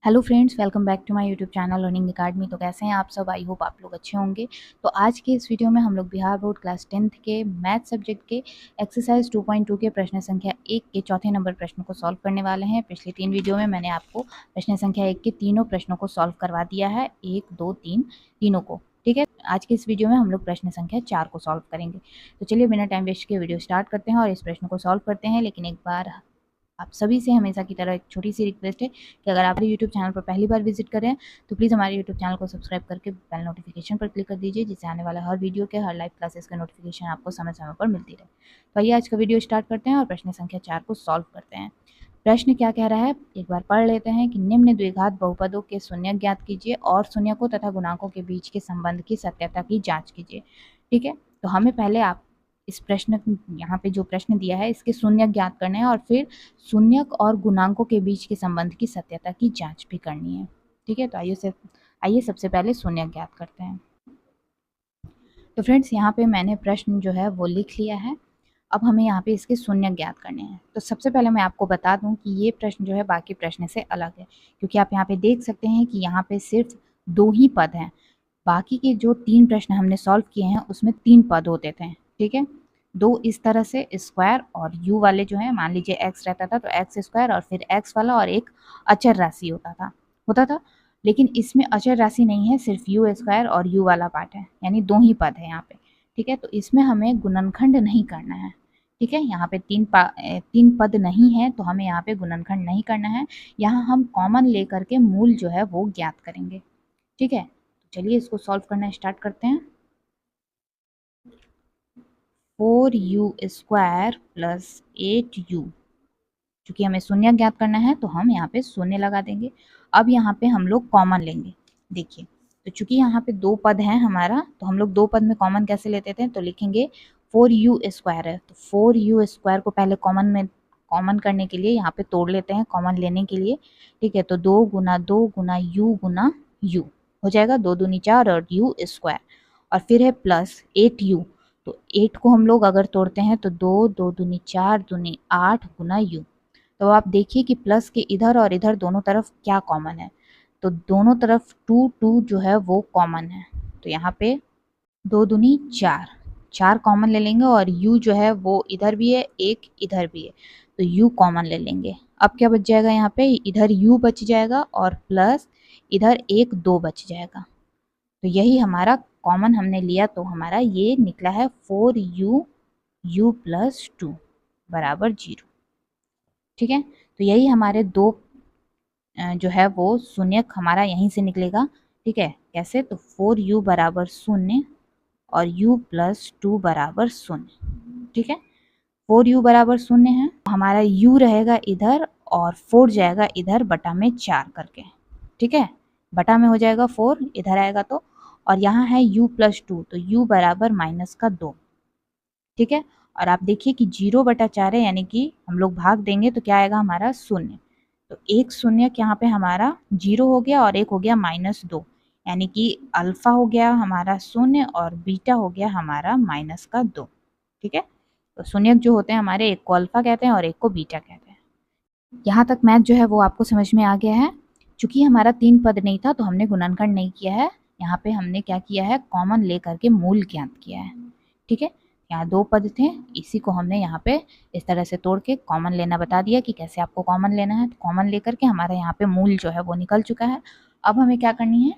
Hello friends, welcome back to my YouTube channel Learning Academy. तो कैसे हैं आप सब? आई होप आप लोग अच्छे होंगे। तो आज के इस वीडियो में हम लोग बिहार बोर्ड क्लास 10th के मैथ सब्जेक्ट के एक्सरसाइज 2.2 के प्रश्न संख्या 1 के चौथे नंबर प्रश्न को सॉल्व करने वाले हैं। पिछले 3 वीडियो में मैंने आपको प्रश्न संख्या 1 के तीनों प्रश्नों को सॉल्व करवा दिया है, 1, 2, 3 तीनों को। ठीक है, आज के इस वीडियो में हम लोग प्रश्न संख्या 4 को सॉल्व करेंगे। तो चलिए बिना टाइम वेस्ट के वीडियो स्टार्ट करते हैं और इस प्रश्न को सॉल्व करते हैं। लेकिन एक बार आप सभी से हमेशा की तरह एक छोटी सी रिक्वेस्ट है कि अगर आप यूट्यूब चैनल पर पहली बार विजिट करें तो प्लीज़ हमारे यूट्यूब चैनल को सब्सक्राइब करके बेल नोटिफिकेशन पर क्लिक कर दीजिए, जिससे आने वाला हर वीडियो के, हर लाइव क्लासेस का नोटिफिकेशन आपको समय समय पर मिलती रहे। तो आइए आज का वीडियो स्टार्ट करते हैं और प्रश्न संख्या 4 को सॉल्व करते हैं। प्रश्न क्या कह रहा है, एक बार पढ़ लेते हैं कि निम्न द्विघात बहुपदों के शून्यक ज्ञात कीजिए और शून्यकों तथा गुणांकों के बीच के संबंध की सत्यता की जांच कीजिए। ठीक है, तो हमें पहले आप इस प्रश्न, यहाँ पे जो प्रश्न दिया है, इसके शून्यक ज्ञात करने हैं और फिर शून्यक और गुणांकों के बीच के संबंध की सत्यता की जांच भी करनी है। ठीक है, तो आइए सबसे पहले शून्यक ज्ञात करते हैं। तो फ्रेंड्स, यहाँ पे मैंने प्रश्न जो है वो लिख लिया है। अब हमें यहाँ पे इसके शून्यक ज्ञात करने हैं। तो सबसे पहले मैं आपको बता दूं कि ये प्रश्न जो है बाकी प्रश्न से अलग है, क्योंकि आप यहाँ पे देख सकते हैं कि यहाँ पे सिर्फ 2 ही पद हैं। बाकी के जो 3 प्रश्न हमने सॉल्व किए हैं उसमें 3 पद होते थे। ठीक है, 2 इस तरह से स्क्वायर और u वाले जो है, मान लीजिए x रहता था तो x स्क्वायर और फिर x वाला और एक अचर राशि होता था। लेकिन इसमें अचर राशि नहीं है, सिर्फ u स्क्वायर और u वाला पार्ट है, यानी 2 ही पद है यहाँ पे। ठीक है, तो इसमें हमें गुणनखंड नहीं करना है। ठीक है, यहाँ पे 3 पद नहीं है तो हमें यहाँ पे गुणनखंड नहीं करना है। यहाँ हम कॉमन लेकर के मूल जो है वो ज्ञात करेंगे। ठीक है, तो चलिए इसको सॉल्व करना स्टार्ट करते हैं। 4u स्क्वायर प्लस 8u, चूँकि हमें शून्य ज्ञात करना है तो हम यहाँ पे शून्य लगा देंगे। अब यहाँ पे हम लोग कॉमन लेंगे। देखिए, तो चूँकि यहाँ पे 2 पद हैं हमारा, तो हम लोग 2 पद में कॉमन कैसे लेते थे, तो लिखेंगे 4u स्क्वायर है तो 4u स्क्वायर को पहले कॉमन करने के लिए यहाँ पे तोड़ लेते हैं कॉमन लेने के लिए। ठीक है, तो 2 गुना 2 गुना u हो जाएगा, 2 दूनी 4 और u स्क्वायर, और फिर है प्लस 8u। तो 8 को हम लोग अगर तोड़ते हैं तो 2 2 दूनी 4 दूनी 8 गुना u। तो आप देखिए कि प्लस के इधर और इधर दोनों तरफ क्या कॉमन है, तो दोनों तरफ 2 2 जो है वो कॉमन है। तो यहाँ पे 2 दूनी 4, 4 कॉमन ले लेंगे और u जो है वो इधर भी है, एक इधर भी है, तो u कॉमन ले लेंगे। अब क्या बच जाएगा, यहाँ पे इधर u बच जाएगा और प्लस इधर एक 2 बच जाएगा। तो यही हमारा कॉमन हमने लिया, तो हमारा ये निकला है 4u प्लस 2 बराबर 0। ठीक है, तो यही हमारे 2 जो है वो शून्यक हमारा यहीं से निकलेगा। ठीक है, कैसे, तो 4u बराबर 0 और u प्लस 2 बराबर 0। ठीक है, 4u बराबर 0 है, हमारा u रहेगा इधर और 4 जाएगा इधर बटा में 4 करके। ठीक है, बटा में हो जाएगा 4, इधर आएगा तो, और यहाँ है u प्लस 2 तो u बराबर माइनस का 2। ठीक है, और आप देखिए कि 0 बटा 4 है, यानी कि हम लोग भाग देंगे तो क्या आएगा हमारा 0। तो एक शून्य यहाँ पे हमारा 0 हो गया और एक हो गया -2, यानी कि अल्फा हो गया हमारा 0 और बीटा हो गया हमारा -2। ठीक है, तो शून्यक जो होते हैं हमारे, एक को अल्फा कहते हैं और एक को बीटा कहते हैं। यहाँ तक मैथ जो है वो आपको समझ में आ गया है। चूंकि हमारा 3 पद नहीं था तो हमने गुणनखंड नहीं किया है, यहाँ पे हमने क्या किया है, कॉमन लेकर के मूल ज्ञात किया है। ठीक है, यहाँ 2 पद थे, इसी को हमने यहाँ पे इस तरह से तोड़ के कॉमन लेना बता दिया कि कैसे आपको कॉमन लेना है। तो कॉमन लेकर के हमारा यहाँ पे मूल जो है वो निकल चुका है। अब हमें क्या करनी है,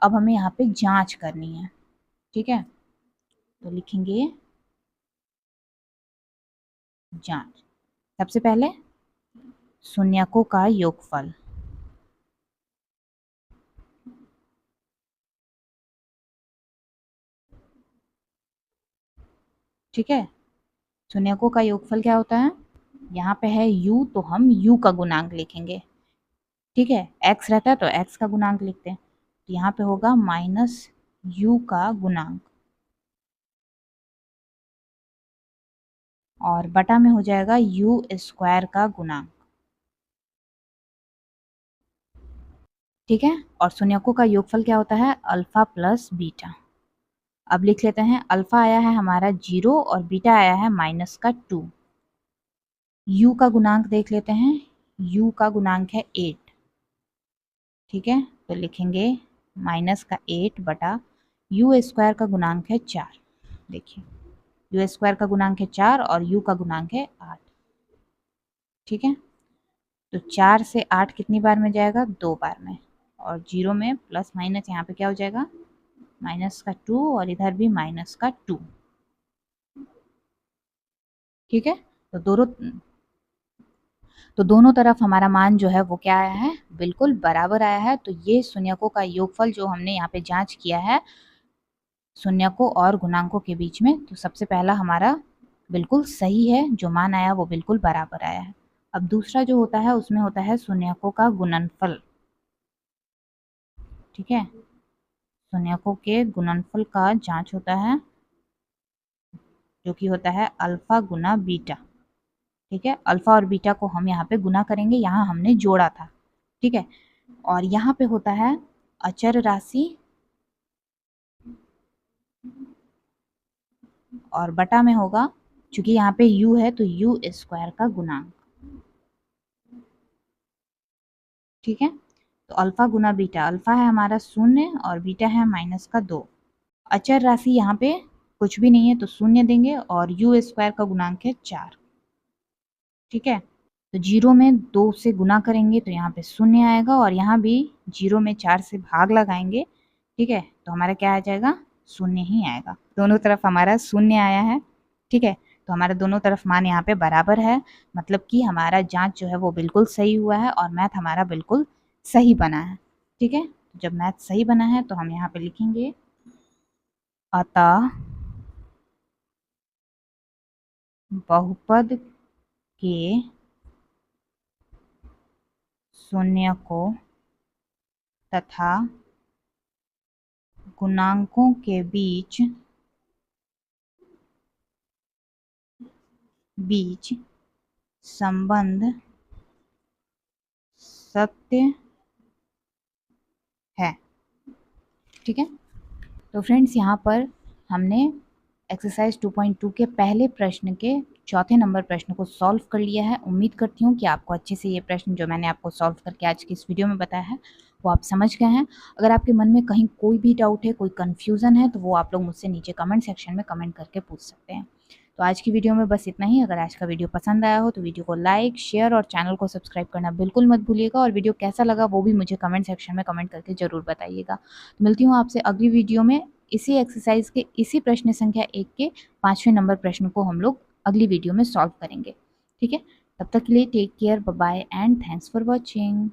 अब हमें यहाँ पे जांच करनी है। ठीक है, तो लिखेंगे जांच। सबसे पहले शून्यकों का योगफल। ठीक है, शून्यकों का योगफल क्या होता है, यहाँ पे है u तो हम u का गुणांक लिखेंगे। ठीक है, x रहता है तो x का गुणांक लिखते हैं, तो यहाँ पे होगा -u का गुणांक और बटा में हो जाएगा u स्क्वायर का गुणांक। ठीक है, और शून्यकों का योगफल क्या होता है, अल्फा प्लस बीटा। अब लिख लेते हैं, अल्फा आया है हमारा 0 और बीटा आया है -2। u का गुणांक देख लेते हैं, u का गुणांक है 8। ठीक है, तो लिखेंगे माइनस का 8 बटा यू स्क्वायर का गुणांक है 4। देखिए यू स्क्वायर का गुणांक है 4 और यू का गुणांक है 8। ठीक है, तो 4 से 8 कितनी बार में जाएगा? 2 बार में। और जीरो में प्लस माइनस यहाँ पे क्या हो जाएगा? माइनस का 2 और इधर भी माइनस का 2। ठीक है, तो दोनों तरफ हमारा मान जो है वो क्या आया है? बिल्कुल बराबर आया है। तो ये शून्यकों का योगफल जो हमने यहाँ पे जांच किया है शून्यकों और गुणांकों के बीच में, तो सबसे पहला हमारा बिल्कुल सही है, जो मान आया वो बिल्कुल बराबर आया है। अब दूसरा जो होता है उसमें होता है शून्यकों का गुणनफल। ठीक है, शून्यकों के गुणनफल का जांच होता है जो कि होता है अल्फा गुना बीटा। ठीक है, अल्फा और बीटा को हम यहाँ पे गुना करेंगे, यहाँ हमने जोड़ा था। ठीक है, और यहाँ पे होता है अचर राशि और बटा में होगा, क्योंकि यहाँ पे u है तो u स्क्वायर का गुणांक। ठीक है, तो अल्फा गुना बीटा, अल्फा है हमारा 0 और बीटा है माइनस का 2। अचर राशि यहाँ पे कुछ भी नहीं है तो 0 देंगे और u स्क्वायर का गुणांक है 4। ठीक है, तो 0 में 2 से गुना करेंगे तो यहाँ पे 0 आएगा और यहाँ भी 0 में 4 से भाग लगाएंगे। ठीक है, तो हमारा क्या आ जाएगा? 0 ही आएगा। दोनों तरफ हमारा 0 आया है। ठीक है, तो हमारा दोनों तरफ मान यहाँ पे बराबर है, मतलब कि हमारा जांच जो है वो बिल्कुल सही हुआ है और मैथ हमारा बिल्कुल सही बना है। ठीक है, जब मैथ सही बना है तो हम यहाँ पे लिखेंगे अतः बहुपद के शून्यकों तथा गुणांकों के बीच संबंध सत्य है। ठीक है, तो फ्रेंड्स यहाँ पर हमने एक्सरसाइज 2.2 के पहले प्रश्न के चौथे नंबर प्रश्न को सॉल्व कर लिया है। उम्मीद करती हूँ कि आपको अच्छे से ये प्रश्न जो मैंने आपको सॉल्व करके आज की इस वीडियो में बताया है वो आप समझ गए हैं। अगर आपके मन में कहीं कोई भी डाउट है, कोई कन्फ्यूज़न है, तो वो आप लोग मुझसे नीचे कमेंट सेक्शन में कमेंट करके पूछ सकते हैं। तो आज की वीडियो में बस इतना ही। अगर आज का वीडियो पसंद आया हो तो वीडियो को लाइक, शेयर और चैनल को सब्सक्राइब करना बिल्कुल मत भूलिएगा। और वीडियो कैसा लगा वो भी मुझे कमेंट सेक्शन में कमेंट करके ज़रूर बताइएगा। तो मिलती हूँ आपसे अगली वीडियो में। इसी एक्सरसाइज के इसी प्रश्न संख्या 1 के 5वें नंबर प्रश्न को हम लोग अगली वीडियो में सॉल्व करेंगे। ठीक है, तब तक के लिए take care, bye bye and thanks for watching.